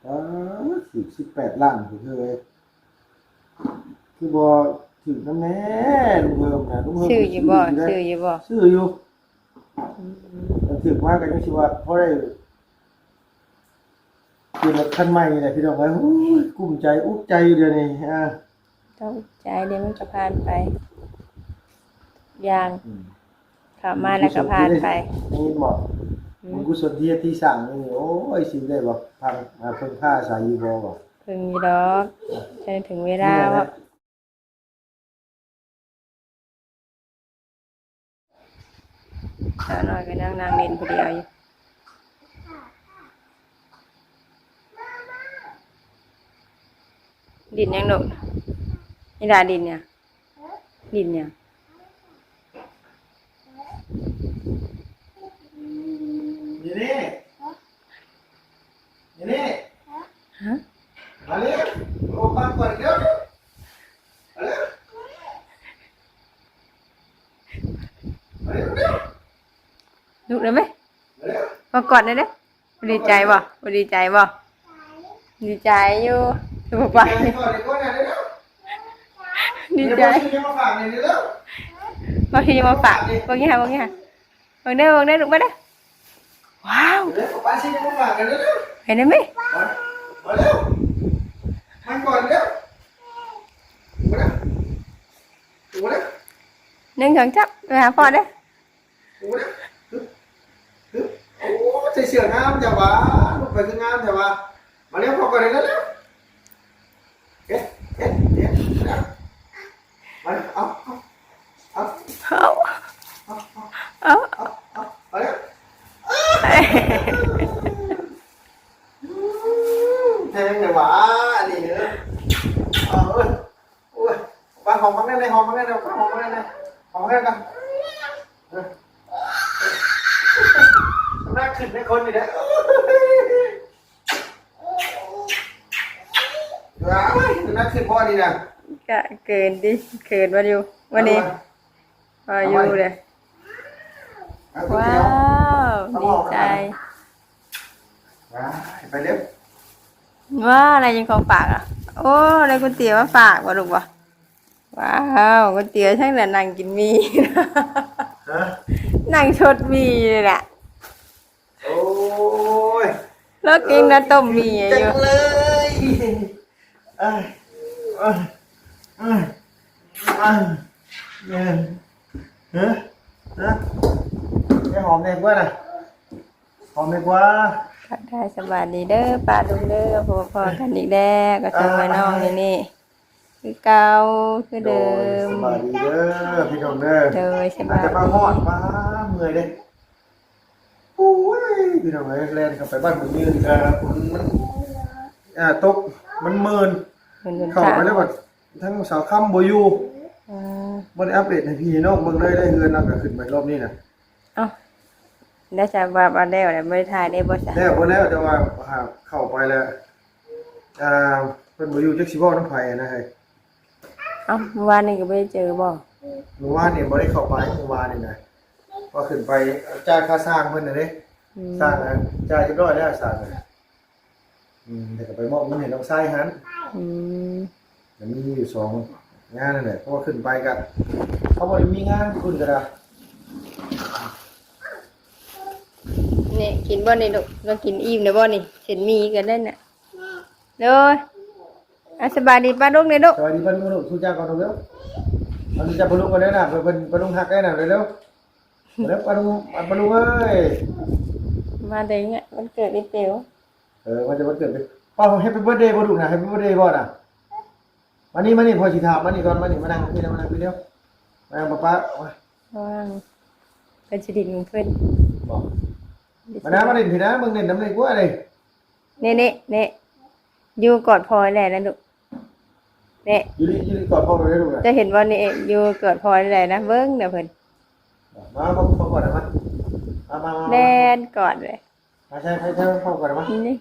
18 ล้านคือบ่ถึงน้ำแน่ลุงเฮิมนะลุงเฮิมชื่ออยู่บ่ชื่ออยู่บ่ ชื่ออยู่มันถึงว่ากันจังซี่ว่าพอได้คือรถคันใหม่นี่แหละพี่น้องเอ้ยโอ้ยกุ้มใจอุกใจเดี๋ยวนี้ต้องใจเดี๋ยวมันก็ผ่านไปอย่างเข้ามาแล้วก็ผ่านไปนี่บอกมันกุศลที่สั่งนี่โอ้ยสิได้บ่พังเพิ่นค่าสายอยู่บ่บ่ เพิ่งอยู่ดอกจนถึงเวลาว่าสาวน้อยก็นั่งเล่นผู้เดียวอยู่ดินยังหนุนี่ดาดินเนี่ยดินเนี่ยนี่ฮะมาเลยโอ้ปังก่อนเดี๋ยวมาเลยลุกได้ไหมมากอดได้เด้อดีใจบ่ดีใจบ่ดีใจอยู่สุภาพดีใจบางทีมาฝากบางทีบางทีบางเด้ลุกมาเด้ว้าวเห็นไหมมาเร็วมันก่อนเร็วมาเร็วมาเร็วนึ่งถึงจับไปหาพ่อเด้มาเร็วโอ้ใส่เสื้องามจังวะลูกไปคืองามจังวะมาเร็วพอก่อนเลยเร็วเอ๊ะมาเอามาเร็วแทงเลยวะนี่เนอะโอ้ยมาหอมมันได้เลยหอมมันได้เลยหอมมันได้เลยหอมมันได้กันน่าขึ้นในคนนี่นะว้าวน่าขึ้นพ่อดีนะก็เกินดิเกินมาอยู่วันนี้พออยู่เลยว้าวดีใจไปเร็วว่าอะไรยังของฝากอ่ะโอ้อะไรก๋วยเตี๋ยวมาฝากวะลูกวะว้าวก๋วยเตี๋ยวช่างแต่นั่งกินมีนั่งชดมีเลยแหละโอ้ยแล้วกินน้ำต้มมีจัอยู่งเลยเนี่ยหอมเด็กว่าน่ะหอมเด็กว่าได้สบายดีเด้อป้าลุงเด้อพอกันอีกแล้วก็ต้องไปน้องนี่คือเก่าคือเดิมสบายดีเด้อพี่น้องเด้อเด้อสบายจะมาหอดมาเมื่อยเด้โอ้ยพี่น้องเอ้ยแล่นเข้าไปบ้านผมยืนมันตกมันเมินเข้าไปแล้วว่าทั้งสาวค่ำบ่อยู่บ่ได้อัปเดตให้พี่น้องเบิ่งเลยได้เฮือนเราก็ขึ้นไปรอบนี้น่ะเอ้าได้จะว่าแล้วไม่ได้ถ่ายได้บ่ซะแล้วบ่แล้วแต่ว่าเข้าไปแล้วเพิ่นบ่อยู่จักสิเว้าน้ำไผนะเฮ้ยเอ้าเมื่อวานนี่ก็ไม่ได้เจอบ่เมื่อวานนี่บ่ได้เข้าไปเมื่อวานนี่นะพอขึ้นไปจ่ายค่าสร้างเพิ่นน่ะเด้สร้างจ่ายเรียบร้อยแล้วสร้างเดี๋ยวก็ไปมอบเงินให้น้องชายหันมันมีอยู่2งานนั่นแหละเพราะว่าขึ้นไปก็เขาบ่ได้มีงานคุณก็ได้นี่กินบ่นี่ลูกเรากินอิ่มได้บ่นี่เห็นมีกันได้น่ะเลยสบายดีป้าลุงนี่ลูกสวัสดีป้าลุงลูกทุกเจ้าก่อนเร็วเอาทุกเจ้าป้าลุงก่อนเด้อน่ะเพิ่นป้าลุงฮักได้น่ะเร็วแล้วป้าลุงเอ้ยมาได้เงี้ยมันเกิดอีเตียวมันจะวันเกิดป้าแฮปปี้เบิร์ธเดย์บ่ลูกน่ะแฮปปี้เบิร์ธเดย์บ่น่ะมานี่พอสิถามมานี่ก่อนมานี่มานั่งพี่นะมานั่งพี่เร็วมานั่งป้าว่างเป็นสิริมงคลบอกมานะมาเล่นพี่นะมึงเล่นน้ำเล่นกูอะไรนี่อยู่กอดพอแหละนะลูกนี่ยืนกอดพ่อเลยลูกจะเห็นว่านี่อยู่กอดพอแหละนะเบิ้งเดี๋ยวเพิ่นมาพ่อก่อนนะมาแล่นกอดเลยใช่พ่อก่อนนะนี่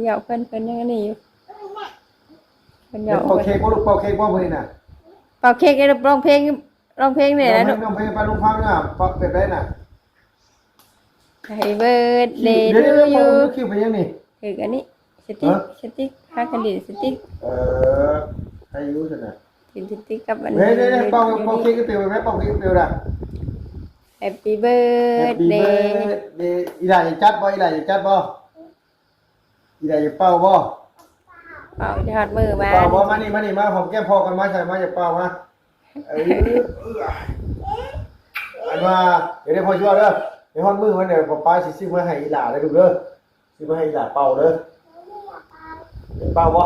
เหยาะเพิ่นยังนี่อยู่เพิ่นเหยาะเป่าเค้กบ่ลูกเป่าเค้กบ่มื้อนี้น่ะเป่าเค้กได้ร้องเพลงนี่นะลูกร้องเพลงปาลุงฟังน่ะเป่าแบบได้น่ะ Happy birthday to you คิวไปยังนี่คืออันนี้ สติ๊กพากันดิสติ๊ก อายุเท่าไหร่ ดิสติ๊กกับอัน เฮ้ยเป่าเค้กเปรี้ยวไหมเป่าเค้กเปรี้ยวนะ Happy birthday อีหลานจะจัดบ่อีหลานจะจัดบ่อีหลานจะเป่าบ่ เป่าจะหอดมือมา เป่าบ่มานี่มาหอมแก้มพอกันมาใส่มาจะเป่ามาอันว่าเดี๋ยวพอช่วยเด้อเดี๋ยวฮอดมือมันเดี๋ยวป้าสิซื้อมาให้อีหลานได้ดูเด้อซื้อมาให้อีหลานเป่าเด้อเป่าบ่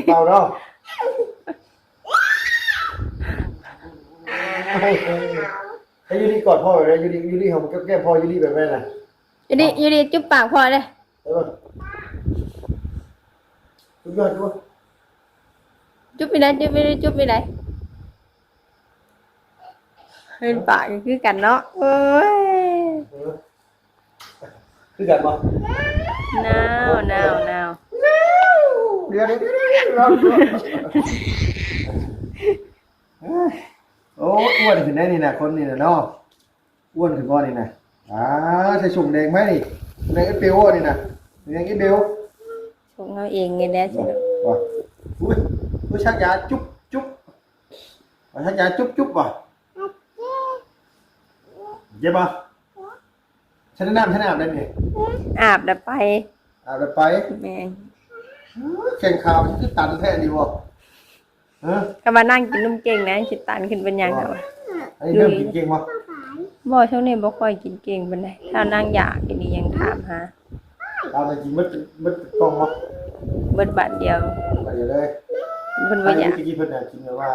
เป่าเนาะให้ยูริกอดพ่อเลยยูริหอมแก้มพ่อยูริแบบนั้นน่ะ อยู่ดีจุ๊บปากพอเลย จุ๊บยอดจุ๊บ จุ๊บไปไหนเป็นปากคือกันเนาะเอ้ย คือกันบ่ หนาวเดี๋ยวโอ้อ้วนขึ้นได้นี่นะคนนี่นะเนาะอ้วนขึ้นบ่นี่นะใส่สุ่มแดงไหมนี่แดงไอ้เปียวนี่นะแดงไอ้เบล ชงเอาเองไงแน่สิ ว่ะอุ้ยชักยาจุ๊บชักยาจุ๊บว่ะเจ็บป่ะฉันน้ำได้ไหม อาบแล้วไป อาบไป แม่ง แข่งข่าวมันคือตันแท้ดีบ่ฮะ ก็มานั่งกินนมเก่งนะสิตันขึ้นเป็นยังไงวะ ไอ้เรื่องเก่งบ่ บ่ช่วงนี้บ่ค่อยกินเก่งปานใดถ้านั่งอยากกินนี่ยังถามหา เอาจริงมันกล้องบ่ เบิดบาทเดียว ไปเลย เพิ่นบ่อยาก เมื่อกี้เพิ่นน่ะกินแบบว่า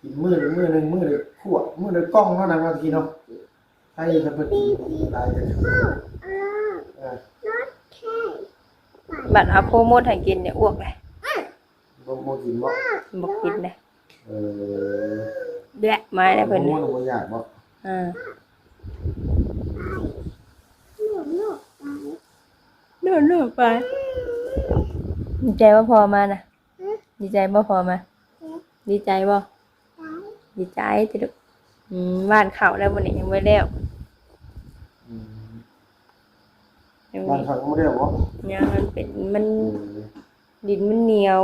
กินมื้อนึงมื้อนึงขวดมื้อนึงกล้องเท่านั้นบางทีเนาะให้เพิ่นกินได้กันเออ บัดเอาโปรโมทให้กินเนี่ยอ้วกเลย บ่กินบ่ บ่กินเลย เออ แบะไม้ได้เพิ่น บ่บ่อยากบ่ อ่าโน่นไปดีใจว่าพอมาน่ะดีใจบ่พอมาดีใจบ่ดีใจติลูกบ้านเข้าแล้วบ่นี่ยังบ่แล้ว อืม ยัง บ้านเขาบ่ได้บ่ ยังมันเป็นมันดินมันเหนียว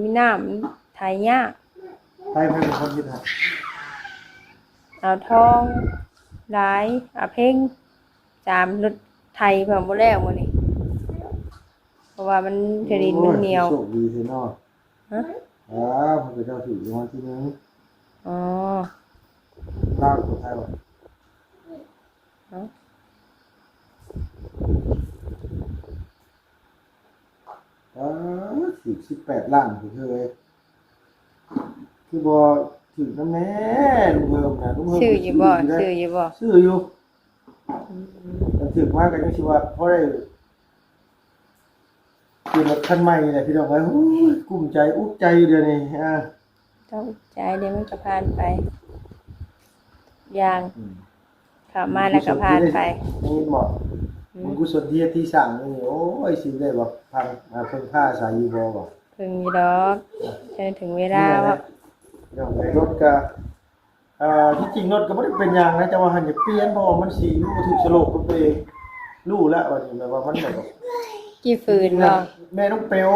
มีน้ำมันไถยาก ไปเพิ่นเป็นคนคิดฮะ เอาทองหลายเอาเพ่งจามรถไทยเพิ่นบ่แล้วมื้อนี้เพราะว่ามันดินมันเหนียว โชคดีซิเนาะ ฮะ เพิ่นก็เจ้าถือรางวัลที่1 อ๋อ ลาวคนไทยบ่ เนาะ 18ล้านคือเอ้ยคือบ่ถือนำแน่ลุงเฮิมนะลุงเฮิม ชื่ออยู่บ่ชื่ออยู่บ่ ซื้ออยู่มันถือมาก็ยังสิว่าพอได้คือรถคันใหม่นี่แหละพี่น้องเอ้ยโอ้ยกุ้มใจอุกใจเดี๋ยวนี้ต้องใจเดี๋ยวมันก็ผ่านไปอย่างเข้ามาแล้วก็ผ่านไป นี่เหมาะมันกุศลที่สร้างนี่โอ้ยสิได้บ่พังเพิ่นค่าสายอยู่บ่บ่ เพิ่งมีดอกจนถึงเวลาว่า เรื่องในรถก็ที่จริงรถก็บ่ได้เป็นหยังนะแต่ว่าหันจะเปลี่ยนเพราะว่ามันสิรู้ถูกสโลกตัวเองรู้แล้วว่านี่แบบว่ามันแบบ กี่ฝืนบ่ แม่น้องเปลว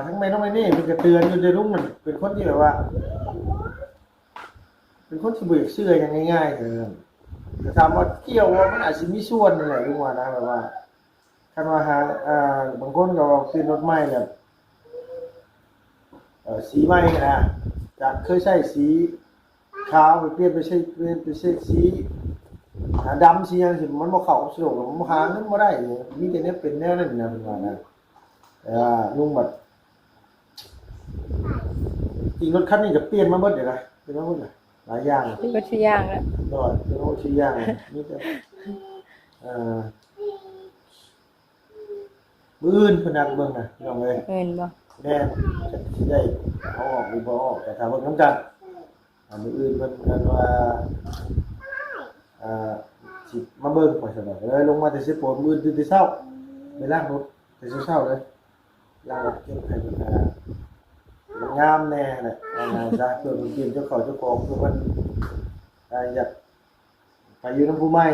ทั้งแม่น้องไอ้นี่มันก็เตือนอยู่ในลุงมันเป็นคนที่แบบว่า เป็นคนที่เบื่อเชื่อกันง่ายๆแต่ถามว่าเกี่ยวว่ามันอาจจะมีส่วนนี่แหละลุงว่านะแบบว่าคันว่าหาบางคนก็ซื้อรถใหม่แบบสีใหม่นะจากเคยใช้สีขาวไปเปลี่ยนไปใช้สีดำสีอย่างสิมันบ่เข้าสะดวกมันหาเงินบ่ได้มีแต่เนี่ยเป็นแนวนั้นนะเพิ่นว่านะลุงแบบจริงรถคันนี้ก็เปลี่ยนมาเบิดเดี๋ยวนะเป็นมาเบิดหลายอย่าง เป็นก็ทุกอย่างแล้ว รอดเป็นโอ้ชื่อย่างนี่แต่มื้ออื่นเพิ่นนัดเบิ่งน่ะพี่น้องเอ้ย เงินบ่ แน่จะสิได้เอาออกหรือบ่ออกแต่ถ้าเบิ่งนำกันมื้ออื่นเพิ่นกันว่าสิมาเบิ่งว่าซั่นเลยลงมาแต่สิโปนมื้อตื่นแต่เช้าไปล้างรถแต่เช้าเลยล้างรถเก็บให้เพิ่นมันงามแน่แหละซะเพื่อมันเปลี่ยนเจ้าของเพื่อมันอยากไปอยู่น้ำผู้ใหม่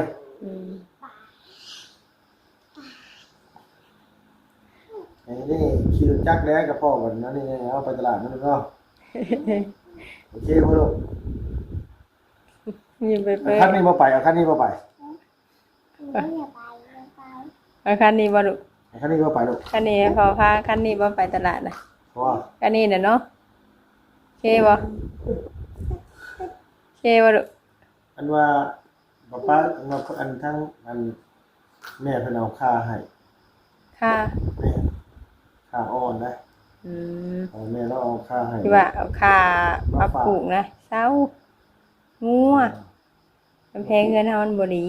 ไอ้นี่ขี่รถจักรแล้วกับพ่อวันนั้นนี่เอาไปตลาดนั่นก็โอเคพ่อลูก ยิ้มไปเป้ คันนี้บ่ไปเอาคันนี้บ่ไป เอาคันนี้บ่ลูก เอาคันนี้บ่ไปลูก คันนี้พอพาคันนี้บ่ไปตลาดน่ะ เพราะว่า คันนี้น่ะเนาะโอเคบ่โอเคบ่ลูก อันว่าป้าอันทั้งอันแม่เพิ่นเอาค่าให้ ค่ะ แม่ค่าอ่อนนะ อืม เอาแม่เราเอาค่าให้ ที่ว่าเอาค่าปรับปรุงนะเซางัวมันแพงเงินเฮามันบ่ดี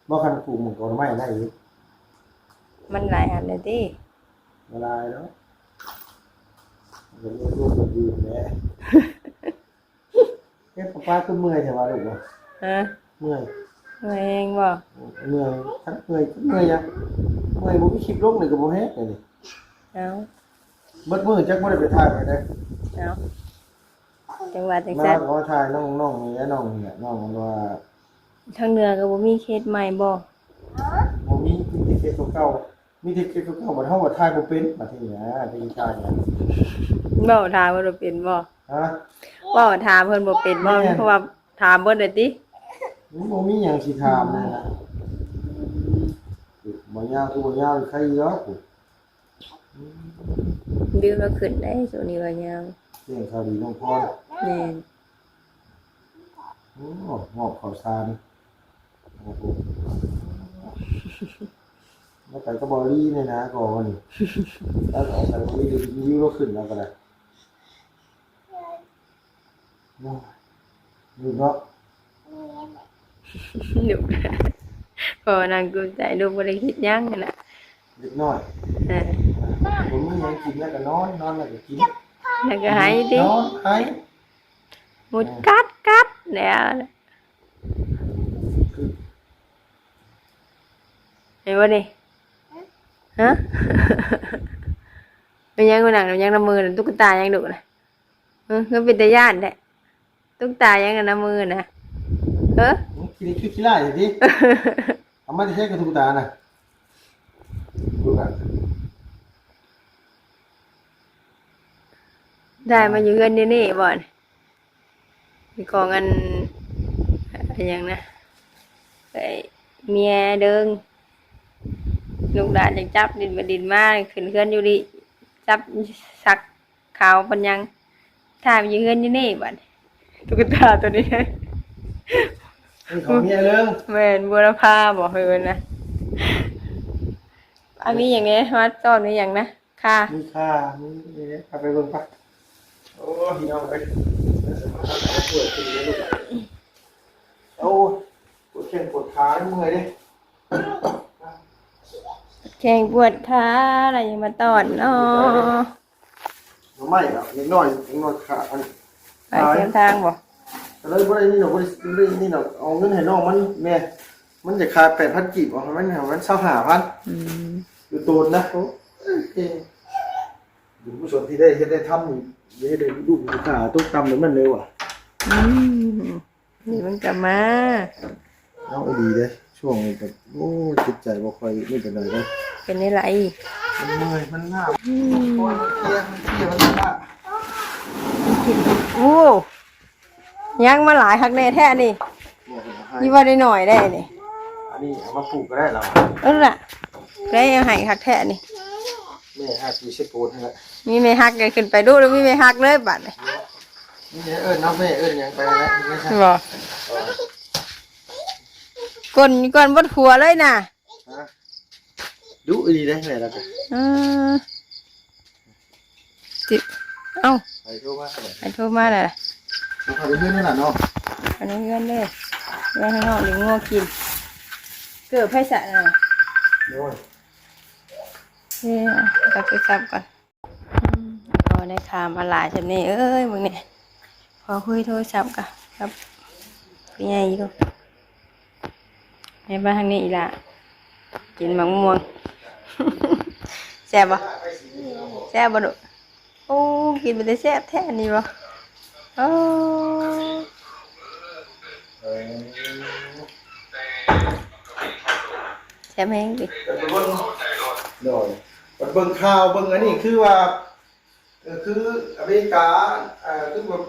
บ่คันปลูกหมู่ก็ไม่ได้อีก มันหลายอันเลยติ เวลาเนาะเดี๋ยวลูกก็ดีแม่เฮ็ดป้าก็เมื่อยแต่ว่าลูกว่า ฮะ เมื่อย เมื่อยเองบ่ เมื่อยทั้งเมื่อยยังเมื่อยบ่มีคลิปลงเลยก็บ่เฮ็ดเลยนี่ เอา เบิดมื้อจักบ่ได้ไปถ่ายไปได้ เอาจังหวัดจัง มา ซั่น ขอถ่ายน้องๆนี่น้องเนี่ยน้องมันว่า ทางเหนือก็บ่มีเคสใหม่บ่ บ่มีที่เก็บเก่ามีที่เก็บเก่าบ่เฮาบ่ถ่ายบ่เป็นบัดนี้นะที่ถ่ายเนี่ย เว้าถามเพิ่นบ่เป็นบ่ ฮะ เว้าถามเพิ่นบ่เป็นบ่ แม่น เพราะว่าถามเบิ่นได้ติ มันบ่มีหยังสิถามเลยนะบ่ยาวคือบ่ยาวใครเนาะ บิวเราขึ้นได้ส่วนนี้ว่ายัง เสียงข่าวดีน้องพร แม่น โอ้งอกข้าวสารโอ้โหแล้วไปก็บอรี่เนี่ยนะก่อนนี่แล้วเอาใส่บอรี่ดูยิ้วเราขึ้นแล้วก็ได้ดูเนาะ ลูกพอนางกุ้มใจลูกบ่ได้คิดหยังนั่นน่ะ เล็กน้อย เออ ผมไม่ยังกินแล้วก็นอนนอนแล้วก็กิน แล้วก็ให้ดิ นอนให้ หมดกัดแล้ว คือ เห็นบ่นี่ฮะ เป็นยังคนหนังเป็นยังน้ำมือน่ะตุ๊กตายังดุน่ะก็เป็นตาย่านแท้ตุ๊กตายังกับน้ำมือน่ะเออ กินคิดขี้ไล่ดิเอามาที่ใช้กระตุกตาน่ะดูกัน ได้มาอยู่เฮือนนี่นี่บ่อนมีกองอันอะไรอย่างนะไอ้เมียเดิงลูกหลานจังจับดินมาดินมาขึ้นเฮือนอยู่ดิจับสักขาวปัญญังถ่ายมาอยู่เฮือนนี่นี่บ่อนตุ๊กตาตัวนี้ นี่ของเมียเรื่อง แม่นบัวรพาบอกเฮือนนะอันนี้อย่างนี้มาต้อนนี้อย่างนะค่ะ มีค่ามีนี่เอาไปเบิ่งปะโอ้พี่น้องเอ้ยปวดตีเลยลูกโอ้ปวดแขนปวดขาเมื่อยดิ แข่งปวดขาอะไรอย่างมาต้อนเนาะ ไม่หรอกเล็กน้อยขาอัน ไปเส้นทางบ่ เลยบ่ได้นี่หรอกบ่ได้นี่หรอกเอาเงินให้น้องมันแม่มันจะขาด8,000กีบเอาให้มัน25,000 อืม อยู่ตูนนะโอ้ดูผู้ชมที่ได้เฮ็ดได้ทำนี่ได้ดูขาตุ๊กตำมันเร็วอ่ะ อืมนี่มันกลับมา เอาดีเด้ช่วงนี้ก็โอ้จิตใจบ่ค่อยนี่เป็นไรเด้ เป็นนี่ไร มันง่ายโอ้ยมันเคลียร์มันง่าย โอ้ยังมาหลายคักแน่แท้นี่ยี่ว่าได้หน่อยได้นี่ อันนี้เอามาปลูกก็ได้แล้ว เออล่ะได้ยังให้คักแท้นี่ แม่หาปีเชฟโปนให้ละ มีไม่ฮักเลยขึ้นไปดูแล้วมีไม่ฮักเลยบัดนี่ นี่เอิ้นน้องแม่เอิ้นหยังไปแล้วไม่ใช่ บ่ก้นบดหัวเลยน่ะ ฮะดูดีได้แม่แล้วกัน เออจิเอ้า ไปโทรมา ไปโทรมาเลย เขาไปเพื่อนนั่นน่ะเนาะ อันนี้เงินเลยเงินข้างนอกหรืองัวกินเกือบไผ่สะน่ะ เดี๋ยว เนี่ยตักไปซับก่อนพอได้ข่าวมาหลายจำนี่เอ้ยมึงเนี่ยพอคุยโทรศัพท์กันครับเป็นไงอยู่ในบ้านทางนี้อีกละกินมะม่วง แซ่บปะแซ่บปะดุโอ้กินไปได้แซ่บแท้นี่ปะโอ้แซ่บแห้งดิ โดยไป เบิ่งข่าวเบิ่งอันนี้คือว่าคืออเมริกาคือแบบ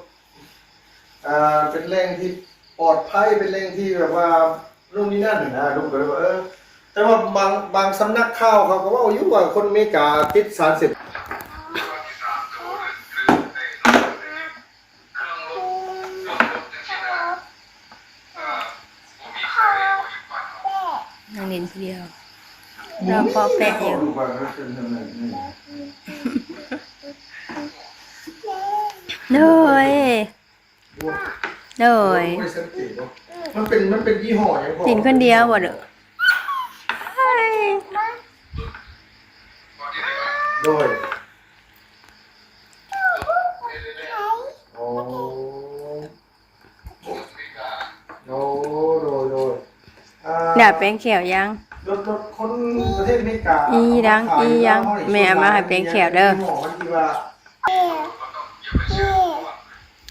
เป็นแหล่งที่ปลอดภัยเป็นแหล่งที่แบบว่านู่นนี่นั่นนะลูกก็เลยว่าแต่ว่าบางสำนักข่าวเขาก็ว่าอยู่ว่าคนอเมริกาติดสารเสพติด นั่งเล่นทีเดียวเราพอแปะอยู่โดยมันเป็นยี่ห้ออย่างพอ กินคนเดียวบ่เด้อ โดยโอ้โดยด่าแป้งแขวยังรถคนประเทศอเมริกาอียังแม่มาให้แป้งแขวเด้อ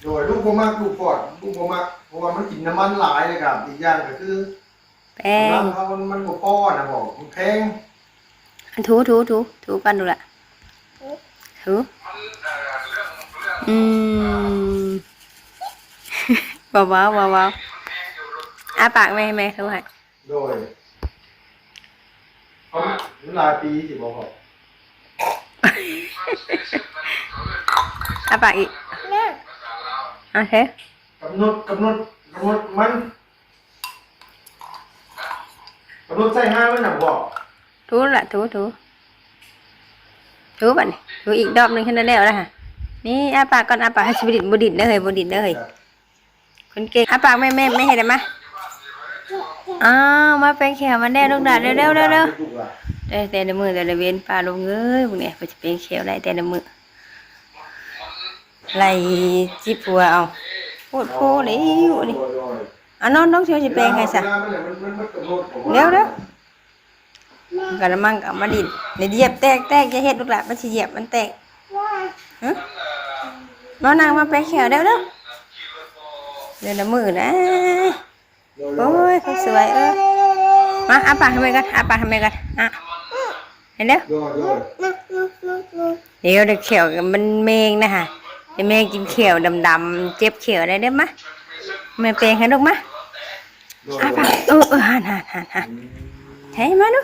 โดยลูกบ่มักลูกปอดลูกบ่มักเพราะว่ามันกินน้ำมันหลายเลยครับอีกอย่างก็คือแป้งมันบ่พอนะบอกมันแพงถูกันดูละถูเบาอ้าปากแม่ถูให้โดยเขาหลายปีสิบ่ครับอ้าปากอีกโอเคกำหนดมันกำหนดใส่ห้ามันน่ะบอกถูละถูบัดนี้ถูอีกรอบนึงแค่นั้นแล้วนะฮะนี่อ้าปากก่อนอ้าปากให้สิบ่ดินเด้อเฮ้ยบ่ดินเด้อเฮ้ยคนเก่งอ้าปากแม่เฮ็ดได้มั้ยมาเป็นแขวมันได้ลูกดาเร็วแต่ละมือแต่ละเว้นปลาลงเอ้ยพวกนี้ก็จะเป็นแขวได้แต่ละมือไล่จิบหัวเอาโคตรโพเลยนี่นอนเชียวสิเป็นไงซะเร็วกระมังกับมาดินในเหยียบแตกจะเฮ็ดลูกหลานมันสิเหยียบมันแตกมานางมาเป็นแขวเร็วเดี๋ยวละมือนะโอ้ยเขาสวยมาอ้าปากทำไมกันเห็นเด้อเดี๋ยวเขียวมันเมงนะฮะเมงกินเขียวดำเจ็บเขียวได้มะแม่เปลงให้ลูกมะอ้าปากหันให้มาดู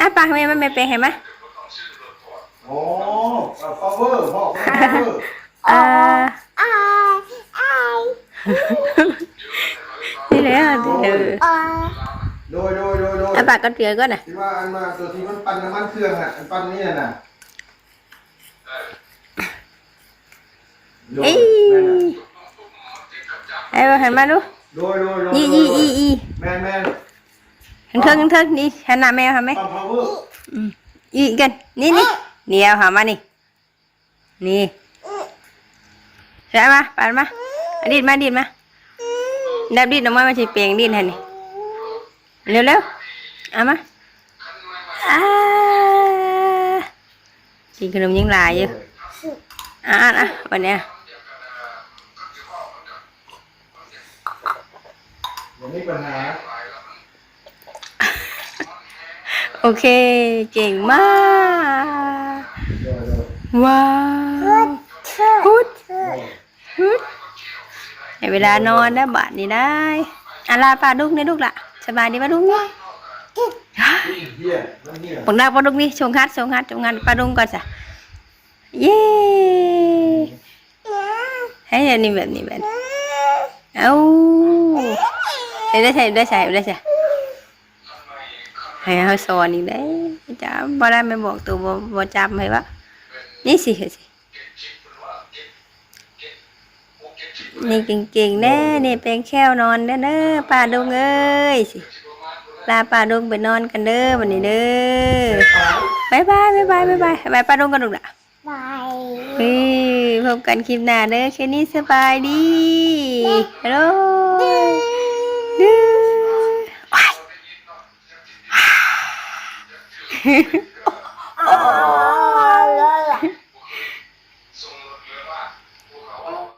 อ้าปากทำไมมันไม่เปลงให้มะโอ้power พ่อนี่แหละโดยอ้าปากก็เตือนก็น่ะที่ว่าอันมาตัวที่มันปั่นน้ำมันเครื่องอ่ะปั่นนี่น่ะเอ้ยหันมาดูโดยอีแม่เทิงนี่หันหน้าแมวทำไหมอีกันนี่เดียวหามานี่ใช่ไหมปั่นมาดินมาดับดินออกมาสิเปลี่ยนดินให้นี่เร็วเอามากินขนมยังลายอยู่วันนี้มีปัญหาโอเคเก่งมากว้าวพุดเวลานอนนะบาดนี้ได้ลาปลาดุกนี่ลูกละสบายดีปลาดุกนี่ปนดาปลาดุกนี่ชงคัดงานปลาดุกก่อนจ้ะเย้ให้นี่แบบเอาได้ใช่ให้เขาสอนอีกได้จ้าบ่ได้ไม่บอกตัวบ่จำให้วะนี่สินี่เก่งๆแน่นี่เป็นแค่วนอนเด้อปลาดุงเอ้ยสิลาปลาดุงไปนอนกันเด้อวันนี้เด้อบายปลาดุงกันลูกละบายพบกันคลิปหน้าเด้อแค่นี้สบายดีฮัลโหล